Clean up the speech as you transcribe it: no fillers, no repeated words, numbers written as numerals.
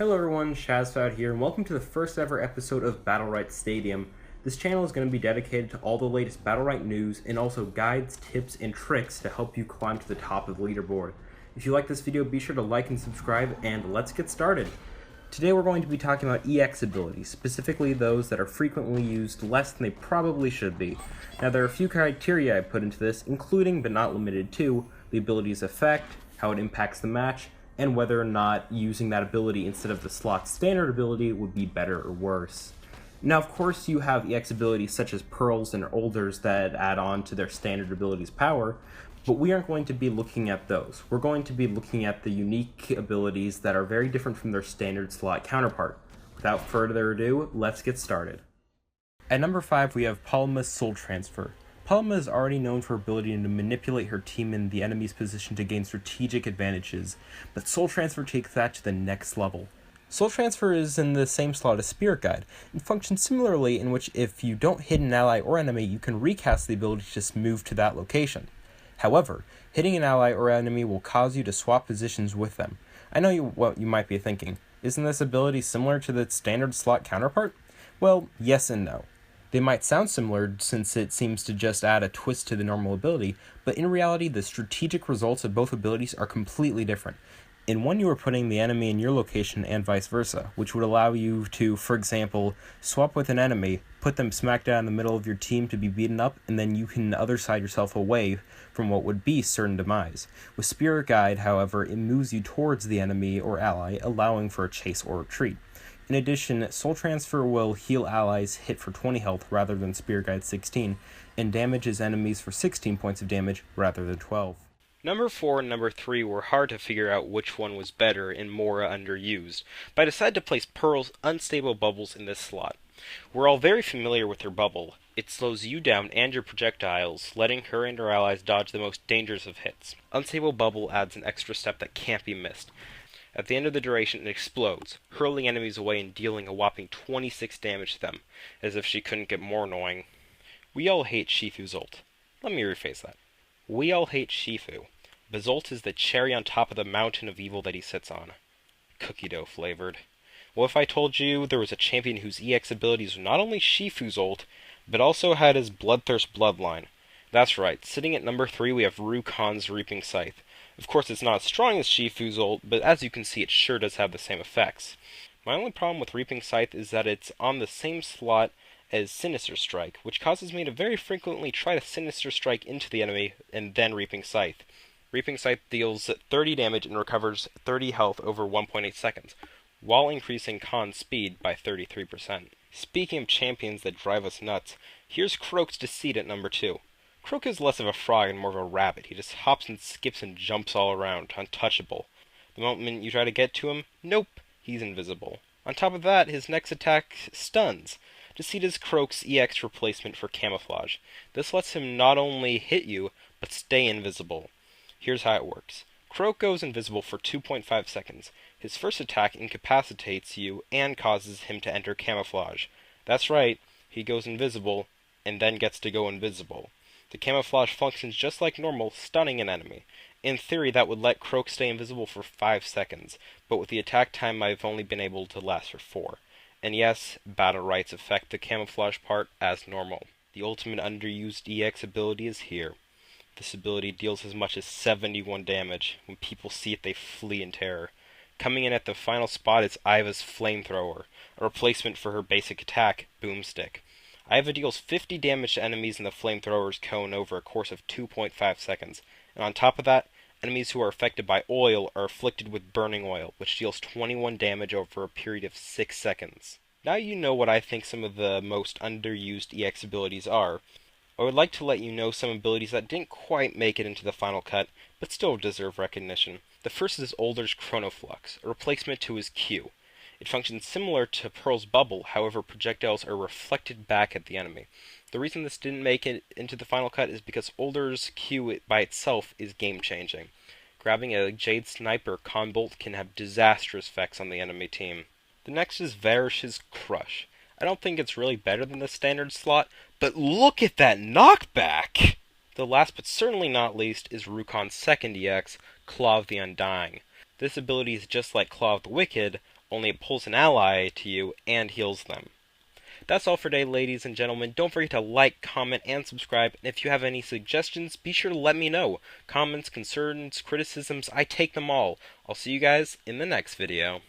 Hello everyone, Shazfad here, and welcome to the first ever episode of Battlerite Stadium. This channel is going to be dedicated to all the latest Battlerite news and also guides, tips, and tricks to help you climb to the top of the leaderboard. If you like this video, be sure to like and subscribe, and let's get started. Today we're going to be talking about EX abilities, specifically those that are frequently used less than they probably should be. Now there are a few criteria I put into this, including but not limited to the ability's effect, how it impacts the match, and whether or not using that ability instead of the slot's standard ability would be better or worse. Now, of course, you have EX abilities such as Pearls and Olders that add on to their standard ability's power, but we aren't going to be looking at those. We're going to be looking at the unique abilities that are very different from their standard slot counterpart. Without further ado, let's get started. At number 5, we have Palma's Soul Transfer. Palma is already known for her ability to manipulate her team in the enemy's position to gain strategic advantages, but Soul Transfer takes that to the next level. Soul Transfer is in the same slot as Spirit Guide, and functions similarly in which if you don't hit an ally or enemy, you can recast the ability to just move to that location. However, hitting an ally or enemy will cause you to swap positions with them. I know what you might be thinking. Isn't this ability similar to the standard slot counterpart? Well, yes and no. They might sound similar since it seems to just add a twist to the normal ability, but in reality the strategic results of both abilities are completely different. In one you are putting the enemy in your location and vice versa, which would allow you to, for example, swap with an enemy, put them smack down in the middle of your team to be beaten up, and then you can other side yourself away from what would be certain demise. With Spirit Guide, however, it moves you towards the enemy or ally, allowing for a chase or retreat. In addition, Soul Transfer will heal allies hit for 20 health rather than Spirit Guide 16, and damages enemies for 16 points of damage rather than 12. Number 4 and number 3 were hard to figure out which one was better and more underused, but I decided to place Pearl's Unstable Bubbles in this slot. We're all very familiar with her bubble. It slows you down and your projectiles, letting her and her allies dodge the most dangerous of hits. Unstable Bubble adds an extra step that can't be missed. At the end of the duration, it explodes, hurling enemies away and dealing a whopping 26 damage to them, as if she couldn't get more annoying. We all hate Shifu's ult. Let me rephrase that. We all hate Shifu. His ult is the cherry on top of the mountain of evil that he sits on. Cookie dough flavored. What if I told you there was a champion whose EX abilities were not only Shifu's ult, but also had his Bloodthirst bloodline? That's right, sitting at number 3 we have Rukon's Reaping Scythe. Of course, it's not as strong as Shifu's ult, but as you can see, it sure does have the same effects. My only problem with Reaping Scythe is that it's on the same slot as Sinister Strike, which causes me to very frequently try to Sinister Strike into the enemy and then Reaping Scythe. Reaping Scythe deals 30 damage and recovers 30 health over 1.8 seconds, while increasing Khan's speed by 33%. Speaking of champions that drive us nuts, here's Croak's Deceit at number 2. Croak is less of a frog and more of a rabbit. He just hops and skips and jumps all around, untouchable. The moment you try to get to him, nope, he's invisible. On top of that, his next attack stuns. Deceit is Croak's EX replacement for camouflage. This lets him not only hit you, but stay invisible. Here's how it works. Croak goes invisible for 2.5 seconds. His first attack incapacitates you and causes him to enter camouflage. That's right, he goes invisible, and then gets to go invisible. The camouflage functions just like normal, stunning an enemy. In theory, that would let Croak stay invisible for 5 seconds, but with the attack time I've only been able to last for 4. And yes, Battlerites affect the camouflage part as normal. The ultimate underused EX ability is here. This ability deals as much as 71 damage. When people see it, they flee in terror. Coming in at the final spot is Iva's Flamethrower, a replacement for her basic attack, Boomstick. Iva deals 50 damage to enemies in the Flamethrower's cone over a course of 2.5 seconds, and on top of that, enemies who are affected by oil are afflicted with Burning Oil, which deals 21 damage over a period of 6 seconds. Now you know what I think some of the most underused EX abilities are. I would like to let you know some abilities that didn't quite make it into the final cut, but still deserve recognition. The first is Older's Flux, a replacement to his Q. It functions similar to Pearl's Bubble, however projectiles are reflected back at the enemy. The reason this didn't make it into the final cut is because Older's Q by itself is game-changing. Grabbing a Jade Sniper Bolt can have disastrous effects on the enemy team. The next is Verra's Crush. I don't think it's really better than the standard slot, but look at that knockback! The last but certainly not least is Rukon's second EX, Claw of the Undying. This ability is just like Claw of the Wicked, only it pulls an ally to you and heals them. That's all for today, ladies and gentlemen. Don't forget to like, comment, and subscribe. And if you have any suggestions, be sure to let me know. Comments, concerns, criticisms, I take them all. I'll see you guys in the next video.